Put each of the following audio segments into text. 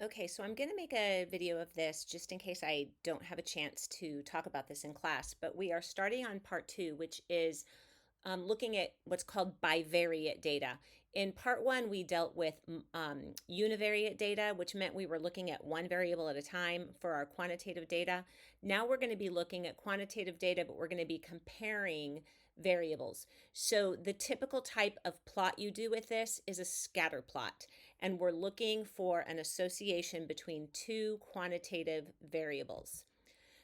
Okay, so I'm going to make a video of this just in case I don't have a chance to talk about this in class, but we are starting on part two, which is looking at what's called bivariate data. In part one, we dealt with univariate data, which meant we were looking at one variable at a time for our quantitative data. Now we're going to be looking at quantitative data, but we're going to be comparing variables. So the typical type of plot you do with this is a scatter plot, and we're looking for an association between two quantitative variables.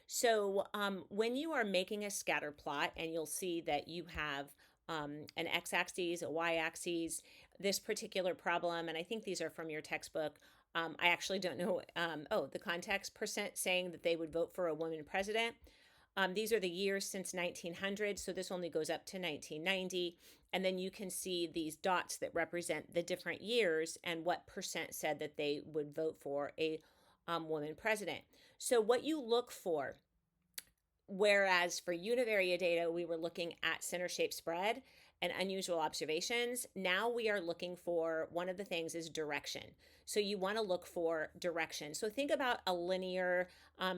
So when you are making a scatter plot, and you'll see that you have an x-axis, a y-axis, this particular problem, and I think these are from your textbook. I actually don't know. The context percent saying that they would vote for a woman president. These are the years since 1900, so this only goes up to 1990. And then you can see these dots that represent the different years and what percent said that they would vote for a woman president. So what you look for, whereas for univariate data, we were looking at center shape spread and unusual observations. Now we are looking for, one of the things is direction. So you want to look for direction. So think about a linear,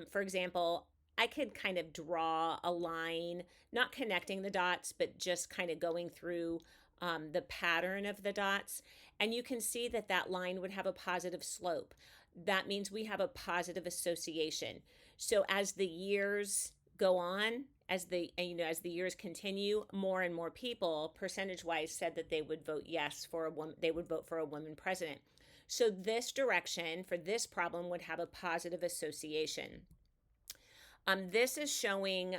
for example, I could kind of draw a line, not connecting the dots, but just kind of going through the pattern of the dots. And you can see that that line would have a positive slope. That means we have a positive association. So as the years go on, as the years continue, more and more people percentage wise said that they would vote yes for a woman, they would vote for a woman president. So this direction for this problem would have a positive association. This is showing,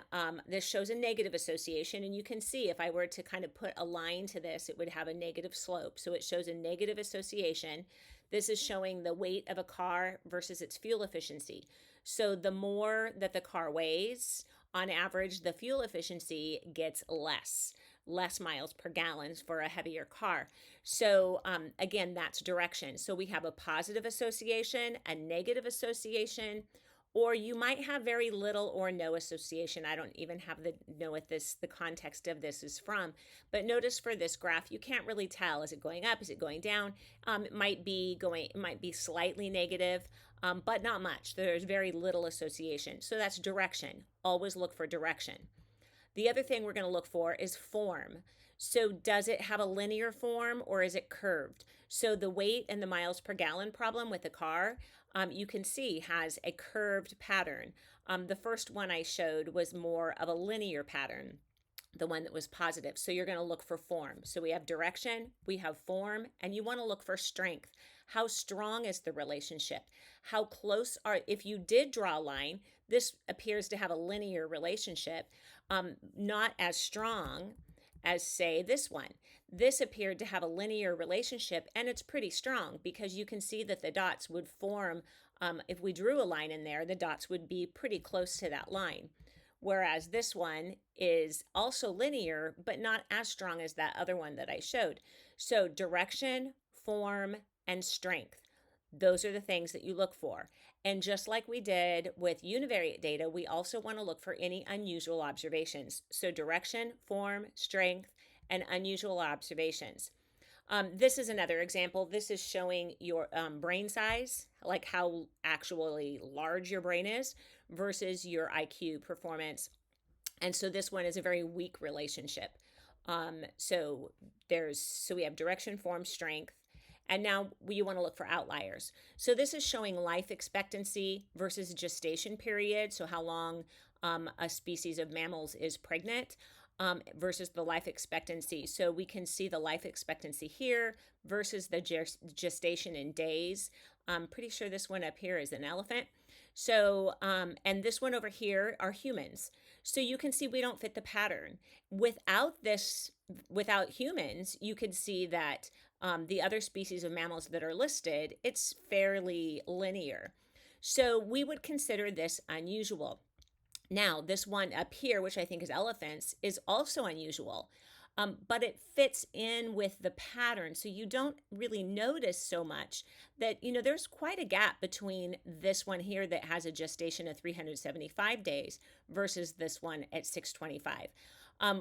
this shows a negative association, and you can see if I were to kind of put a line to this, it would have a negative slope. So it shows a negative association. This is showing the weight of a car versus its fuel efficiency. So the more that the car weighs, on average, the fuel efficiency gets less miles per gallon for a heavier car. So again, that's direction. So we have a positive association, a negative association, or you might have very little or no association. I don't even have know what the context of this is from. But notice for this graph, you can't really tell. Is it going up? Is it going down? It might be slightly negative, but not much. There's very little association. So that's direction. Always look for direction. The other thing we're going to look for is form. So does it have a linear form or is it curved? So the weight and the miles per gallon problem with the car, you can see has a curved pattern. The first one I showed was more of a linear pattern, the one that was positive. So you're going to look for form. So we have direction, we have form, and you want to look for strength. How strong is the relationship? How close are, if you did draw a line, this appears to have a linear relationship, not as strong as, say, this one. This appeared to have a linear relationship, and it's pretty strong because you can see that the dots would form, if we drew a line in there, the dots would be pretty close to that line. Whereas this one is also linear, but not as strong as that other one that I showed. So direction, form, and strength. Those are the things that you look for. And just like we did with univariate data, we also want to look for any unusual observations. So direction, form, strength, and unusual observations. This is another example. This is showing your brain size, like how actually large your brain is versus your IQ performance. And so this one is a very weak relationship. So we have direction, form, strength. And now you want to look for outliers. So this is showing life expectancy versus gestation period. So how long a species of mammals is pregnant versus the life expectancy. So we can see the life expectancy here versus the gestation in days. I'm pretty sure this one up here is an elephant. So, and this one over here are humans. So you can see we don't fit the pattern. Without humans, you could see that the other species of mammals that are listed, it's fairly linear. So we would consider this unusual. Now, this one up here, which I think is elephants, is also unusual, but it fits in with the pattern. So you don't really notice so much that, there's quite a gap between this one here that has a gestation of 375 days versus this one at 625.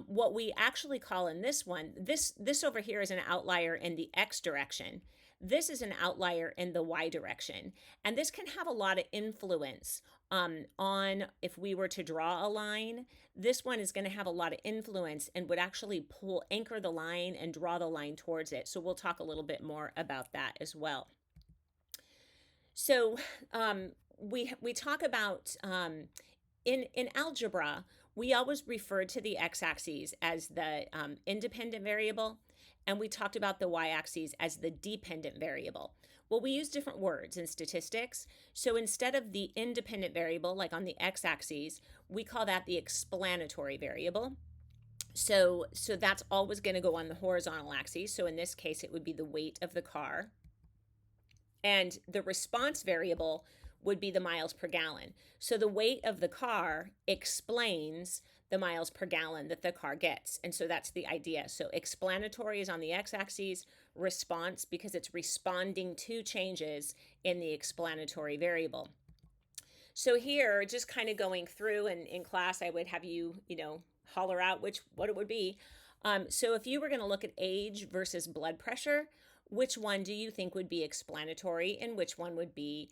What we actually call in this one, this over here is an outlier in the X direction. This is an outlier in the y direction. And this can have a lot of influence on, if we were to draw a line, this one is going to have a lot of influence and would actually anchor the line and draw the line towards it. So we'll talk a little bit more about that as well. So we talk about in algebra, we always referred to the x-axis as the independent variable, and we talked about the y-axis as the dependent variable. Well, we use different words in statistics. So instead of the independent variable, like on the x-axis, we call that the explanatory variable. So that's always going to go on the horizontal axis. So in this case, it would be the weight of the car. And the response variable would be the miles per gallon. So the weight of the car explains the miles per gallon that the car gets. And so that's the idea. So explanatory is on the x-axis, response because it's responding to changes in the explanatory variable. So here, just kind of going through, and in class I would have you, holler out what it would be. So if you were going to look at age versus blood pressure, which one do you think would be explanatory and which one would be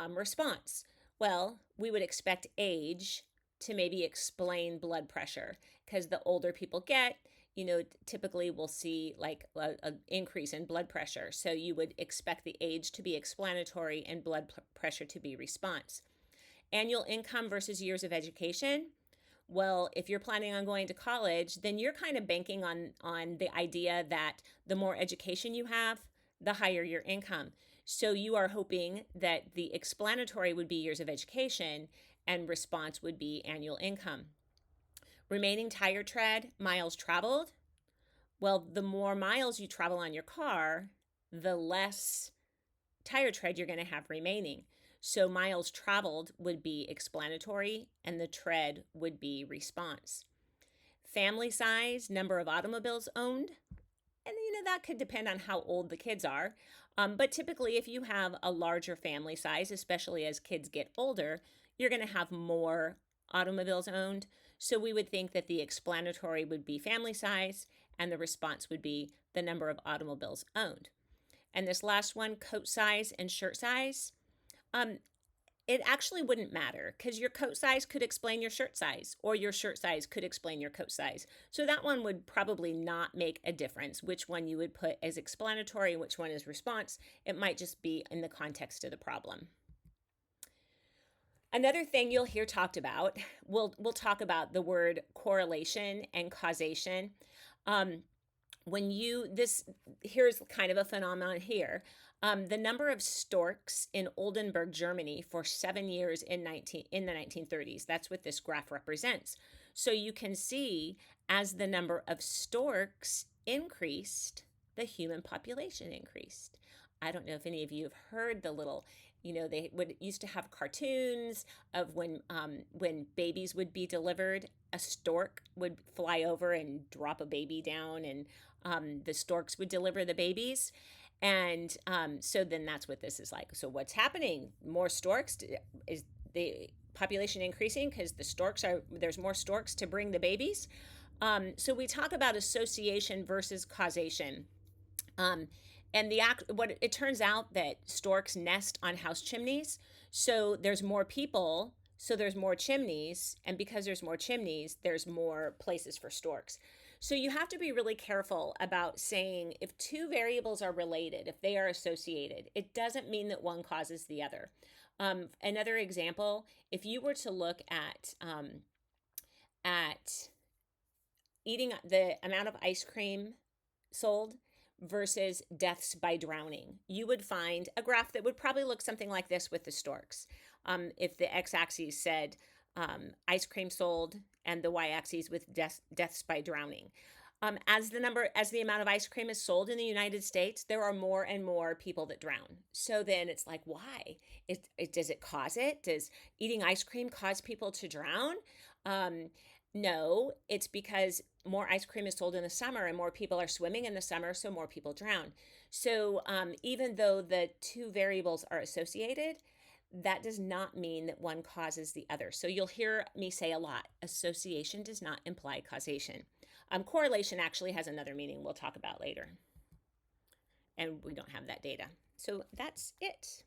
response? Well, we would expect age to maybe explain blood pressure, because the older people get, typically we'll see like an increase in blood pressure. So you would expect the age to be explanatory and blood pressure to be response. Annual income versus years of education. Well, if you're planning on going to college, then you're kind of banking on the idea that the more education you have, the higher your income. So you are hoping that the explanatory would be years of education and response would be annual income. Remaining tire tread, miles traveled. Well, the more miles you travel on your car, the less tire tread you're going to have remaining. So miles traveled would be explanatory and the tread would be response. Family size, number of automobiles owned. And that could depend on how old the kids are. But typically if you have a larger family size, especially as kids get older, you're going to have more automobiles owned. So we would think that the explanatory would be family size and the response would be the number of automobiles owned. And this last one, coat size and shirt size. It actually wouldn't matter because your coat size could explain your shirt size or your shirt size could explain your coat size. So that one would probably not make a difference which one you would put as explanatory and which one is response. It might just be in the context of the problem. Another thing you'll hear talked about, we'll talk about the word correlation and causation. Here's kind of a phenomenon here. The number of storks in Oldenburg, Germany for 7 years in the 1930s. That's what this graph represents. So you can see as the number of storks increased, the human population increased. I don't know if any of you have heard the little, they used to have cartoons of when babies would be delivered, a stork would fly over and drop a baby down, and the storks would deliver the babies. And so then that's what this is like. So what's happening? More storks? Is the population increasing because there's more storks to bring the babies? So we talk about association versus causation. And it turns out that storks nest on house chimneys. So there's more people, so there's more chimneys, and because there's more chimneys, there's more places for storks. So you have to be really careful about saying if two variables are related, if they are associated, it doesn't mean that one causes the other. Another example, if you were to look at eating the amount of ice cream sold versus deaths by drowning, you would find a graph that would probably look something like this with the storks. If the x-axis said ice cream sold and the y-axis with deaths by drowning. As the amount of ice cream is sold in the United States, there are more and more people that drown. So then it's like, why? Does it cause it? Does eating ice cream cause people to drown? No, it's because more ice cream is sold in the summer and more people are swimming in the summer, so more people drown. So even though the two variables are associated, that does not mean that one causes the other. So you'll hear me say a lot, association does not imply causation. Correlation actually has another meaning we'll talk about later. and we don't have that data. So that's it.